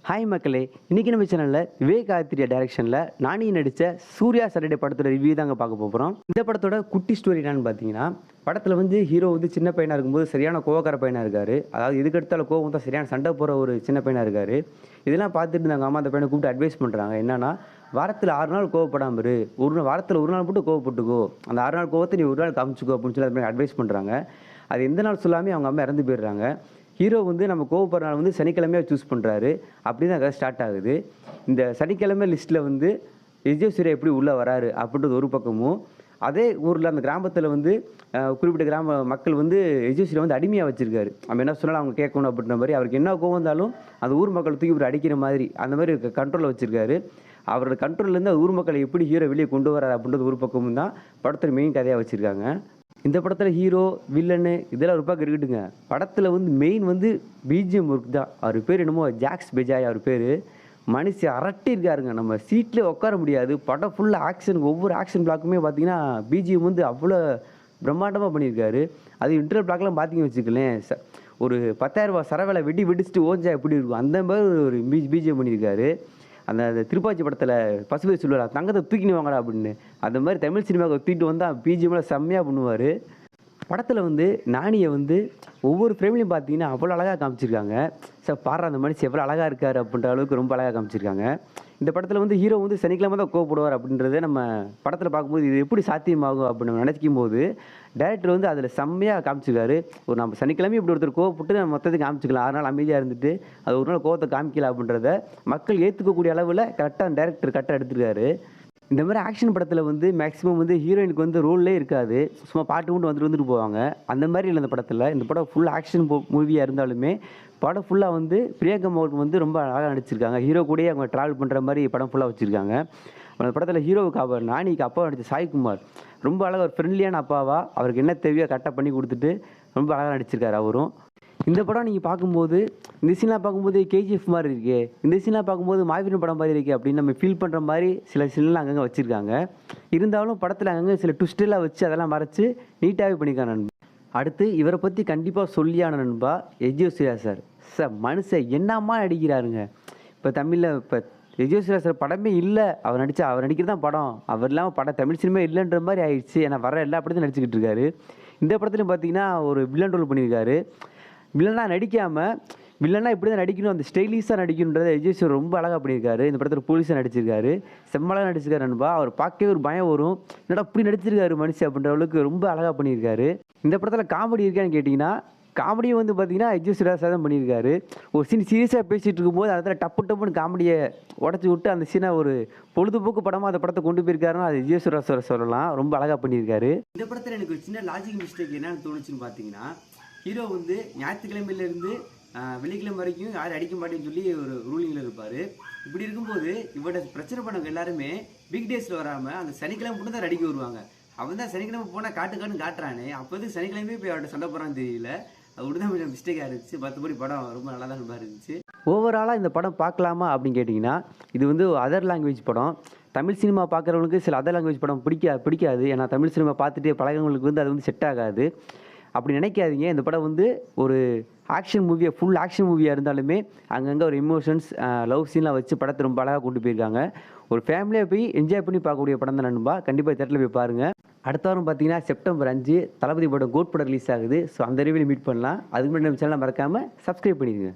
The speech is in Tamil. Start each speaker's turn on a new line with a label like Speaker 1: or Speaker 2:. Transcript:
Speaker 1: ஹாய் மக்களே, இன்றைக்கி நம்ம சேனலில் விவேக் ஆதித்யா டைரக்ஷனில் நானி நடித்த சூர்யா சாட்டர்டே படத்தோட ரிவ்யூ தாங்க பார்க்க போகிறோம். இந்த படத்தோட குட்டி ஸ்டோரி என்னன்னு பார்த்தீங்கன்னா, படத்தில் ஹீரோ சின்ன பையனாக இருக்கும்போது சரியான கோவக்கார பையனாக இருக்கார். அதாவது எதுக்கு எடுத்தாலும் கோவம் தான், சரியான சண்டை போகிற ஒரு சின்ன பையனாக இருக்கார். இதெல்லாம் பார்த்துட்டு இருந்தாங்க அம்மா அந்த பையனை கூப்பிட்டு அட்வைஸ் பண்ணுறாங்க. என்னன்னா, வாரத்தில் 6 நாள் கோவப்படாமல் இரு, வாரத்தில் ஒரு நாள் மட்டும் கோவப்பட்டுக்கோ, அந்த 6 நாள் கோவத்தை நீ ஒரு நாள் காமிச்சிக்கோ அப்படின்னு சொல்லி அந்த அட்வைஸ் பண்ணுறாங்க. அது எந்த நாள் சொல்லாமல் அவங்க அம்மா இறந்து போயிடுறாங்க. ஹீரோ நம்ம கோவப்படுற நாள் சனிக்கிழமையாக சூஸ் பண்ணுறாரு. அப்படி தான் கதை ஸ்டார்ட் ஆகுது. இந்த சனிக்கிழமை லிஸ்ட்டில் விஜய் சூர்யா எப்படி உள்ளே வராரு அப்படின்றது ஒரு பக்கமும், அதே ஊரில் அந்த கிராமத்தில் குறிப்பிட்ட கிராம மக்கள் விஜய் சூர்யா அடிமையாக வச்சுருக்காரு. நம்ம என்ன சொன்னாலும் அவங்க கேட்கணும் அப்படின்ற மாதிரி, அவருக்கு என்ன கோவம் வந்தாலும் அந்த ஊர் மக்கள் தூக்கி இப்படி அடிக்கிற மாதிரி அந்த மாதிரி கண்ட்ரோலில் வச்சுருக்காரு. அவரோட கண்ட்ரோல்லேருந்து அந்த ஊர் மக்களை எப்படி ஹீரோ வெளியே கொண்டு வராரு அப்படின்றது ஒரு பக்கமும் தான் படத்தில் மெயின் கதையாக வச்சுருக்காங்க. இந்த படத்தில் ஹீரோ வில்லனு இதெல்லாம் ஒரு பக்கம் இருக்கட்டுங்க, படத்தில் மெயின் பிஜிஎம் ஒர்க் தான். அவர் பேர் என்னமோ ஜாக்ஸ் பெஜாய் அவர் பேர். மனுஷன் அரட்டி இருக்காருங்க, நம்ம சீட்லேயே உட்கார முடியாது. படம் ஃபுல்லாக ஆக்ஷன், ஒவ்வொரு ஆக்ஷன் பிளாக்குமே பார்த்தீங்கன்னா பிஜிஎம் அவ்வளோ பிரம்மாண்டமாக பண்ணியிருக்காரு. அது இன்டர்வல் பிளாக்லாம் பார்த்தீங்கன்னு வச்சுக்கலேன், ஒரு 10,000 ரூபா சரவேலை வெடிச்சுட்டு ஓஞ்சா எப்படி இருக்கும் அந்த மாதிரி ஒரு பிஜிஎம் பண்ணியிருக்காரு. அந்த திருப்பாச்சி படத்தில் பசுபதி சொல்லுவார், தங்கத்தை தூக்கின்னு வாங்கடா அப்படின்னு. அந்த மாதிரி தமிழ் சினிமாவுக்கு தூக்கிட்டு வந்தால் பிஜிஎம்மில் செம்மையாக பண்ணுவார். படத்தில் நானியை ஒவ்வொரு ஃப்ரேம்லையும் பார்த்தீங்கன்னா அவ்வளோ அழகாக காமிச்சிருக்காங்க. சார் பாடுற அந்த மனுஷன் எவ்வளோ அழகாக இருக்கார் அப்படின்ற அளவுக்கு ரொம்ப அழகாக காமிச்சிருக்காங்க. இந்த படத்தில் ஹீரோ சனிக்கிழமை தான் கோவப்படுவார் அப்படின்றத நம்ம படத்தில் பார்க்கும்போது இது எப்படி சாத்தியமாகும் அப்படின்னு நினைக்கும் போது, டேரக்டர் அதில் செம்மையாக காமிச்சிருக்காரு. ஒரு நம்ம சனிக்கிழமை இப்படி ஒருத்தர் கோவப்பட்டு நம்ம மொத்தத்துக்கு காமிச்சிக்கலாம், 6 நாள் அமைதியாக இருந்துட்டு அது ஒரு நாள் கோவத்தை காமிக்கலாம் அப்படின்றத மக்கள் ஏற்றுக்கக்கூடிய அளவில் கரெக்டாக டேரக்டர் கரெக்டாக எடுத்துருக்காரு. இந்த மாதிரி ஆக்ஷன் படத்தில் மேக்ஸிமம் ஹீரோயினுக்கு ரோல்லே இருக்காது, சும்மா பாட்டு கொண்டு வந்துட்டு போவாங்க. அந்த மாதிரி இல்லை இந்த படத்தில். இந்த படம் ஃபுல் ஆக்ஷன் மூவியாக இருந்தாலுமே படம் ஃபுல்லாக பிரியங்கா மோகன் ரொம்ப அழகாக நடிச்சிருக்காங்க. ஹீரோ கூடயே அவங்க ட்ராவல் பண்ணுற மாதிரி படம் ஃபுல்லாக வச்சுருக்காங்க. அந்த படத்தில் ஹீரோவுக்கு அவர் நானிக்கு அப்பா நடித்த சாய்குமார் ரொம்ப அழகாக ஒரு ஃப்ரெண்ட்லியான அப்பாவா அவருக்கு என்ன தேவையோ கரெக்டாக பண்ணி கொடுத்துட்டு ரொம்ப அழகாக நடிச்சிருக்காரு அவரும். இந்த படம் நீங்கள் பார்க்கும்போது, இந்த சீன்லாம் பார்க்கும்போது கேஜிஎஃப் மாதிரி இருக்கே, இந்த சீன்லாம் பார்க்கும்போது மாவீரன் படம் மாதிரி இருக்கே அப்படின்னு நம்ம ஃபீல் பண்ணுற மாதிரி சில சீன்லாம் அங்கங்கே வச்சுருக்காங்க. இருந்தாலும் படத்தில் அங்கங்கே சில ட்விஸ்டெல்லாம் வச்சு அதெல்லாம் மறைச்சு நீட்டாகவே பண்ணியிருக்காங்க நண்பா. அடுத்து இவரை பற்றி கண்டிப்பாக சொல்லியான நண்பா விஜய் சூர்யா சார். சார் மனுஷன் என்னம்மா நடிக்கிறாருங்க. இப்போ தமிழில் விஜய் சூர்யா சார் படமே இல்லை, அவர் நடிக்கிறது தான் படம். அவர் இல்லாமல் படம் தமிழ் சினிமா இல்லைன்ற மாதிரி ஆயிடுச்சு. ஏன்னா வர எல்லா படத்தையும் நடிச்சுக்கிட்டு இருக்காரு. இந்த படத்துலையும் பார்த்தீங்கன்னா ஒரு வில்லன் ரோல் பண்ணியிருக்காரு. வில்லனாக நடிக்காமல், வில்லனா இப்படி தான் நடிக்கணும், அந்த ஸ்டைலிஷாக நடிக்கணுன்றதை விஜய் சார் ரொம்ப அழகாக பண்ணியிருக்காரு. இந்த படத்தில் போலீஸாக நடிச்சிருக்காரு, செம்மழகாக நடிச்சிருக்காரு நண்பா. அவர் பார்க்கவே ஒரு பயம் வரும், என்னடா இப்படி நடிச்சிருக்காரு மனுஷன் அப்படின்ற அளவுக்கு ரொம்ப அழகாக பண்ணியிருக்காரு. இந்த படத்தில் காமெடி இருக்கான்னு கேட்டிங்கன்னா, காமெடியை பார்த்தீங்கன்னா விஜய் சூர்யா சார் தான் பண்ணியிருக்காரு. ஒரு சீன் சீரியஸாக பேசிகிட்டு இருக்கும்போது அதில் டப்புன்னு காமெடியை உடச்சி விட்டு அந்த சீனை ஒரு பொழுதுபோக்கு படமாக அந்த படத்தை கொண்டு போயிருக்காருன்னா அது விஜய் சூர்யா சார் சொல்லலாம். ரொம்ப அழகாக பண்ணியிருக்காரு. இந்த படத்தில் எனக்கு ஒரு சின்ன லாஜிக் மிஸ்டேக் என்னன்னு தோணுச்சுன்னு பார்த்தீங்கன்னா, ஹீரோ ஞாயிற்றுக்கிழமையிலேருந்து வெள்ளிக்கிழமை வரைக்கும் யாரும் அடிக்க மாட்டேன்னு சொல்லி ஒரு ரூலிங்கில் இருப்பார். இப்படி இருக்கும்போது இவட பிரச்சனை பண்ணவங்க எல்லாருமே வீக் டேஸில் வராமல் அந்த சனிக்கிழமை மட்டும் தான் அடிக்க வருவாங்க. அவன் தான் சனிக்கிழமை போனால் காட்டுறானே, அப்போது சனிக்கிழமையே போய் அவர்கிட்ட சண்டை போகிறான்னு தெரியல. அப்படி தான் கொஞ்சம் மிஸ்டேக்காக இருந்துச்சு. மற்றபடி படம் ரொம்ப நல்லா தான் இருந்துச்சு. ஓவராலாக இந்த படம் பார்க்கலாமா அப்படின்னு கேட்டிங்கன்னா, இது அதர் லாங்குவேஜ் படம். தமிழ் சினிமா பார்க்குறவங்களுக்கு சில அதர் லாங்குவேஜ் படம் பிடிக்காது. ஏன்னா தமிழ் சினிமா பார்த்துட்டு பழகவங்களுக்கு அது செட் ஆகாது. அப்படி நினைக்காதீங்க. இந்த படம் ஒரு ஆக்ஷன் மூவியாக, ஃபுல் ஆக்ஷன் மூவியாக இருந்தாலுமே அங்கங்கே ஒரு எமோஷன்ஸ், லவ் சீன்லாம் வச்சு படத்தை ரொம்ப அழகாக கொண்டு போயிருக்காங்க. ஒரு ஃபேமிலியாக போய் என்ஜாய் பண்ணி பார்க்கக்கூடிய படம் தான் நண்பா. கண்டிப்பாக தேட்டரில் போய் பாருங்கள். அடுத்த வாரம் பார்த்தீங்கன்னா செப்டம்பர் 5 தளபதி படம் கோட் படம் ரிலீஸ் ஆகுது. ஸோ அந்த ரிவ்யூவில் மீட் பண்ணலாம். அதுக்கு முன்னாடி நம்ம சேனலை மறக்காமல் சப்ஸ்கிரைப் பண்ணிடுங்க.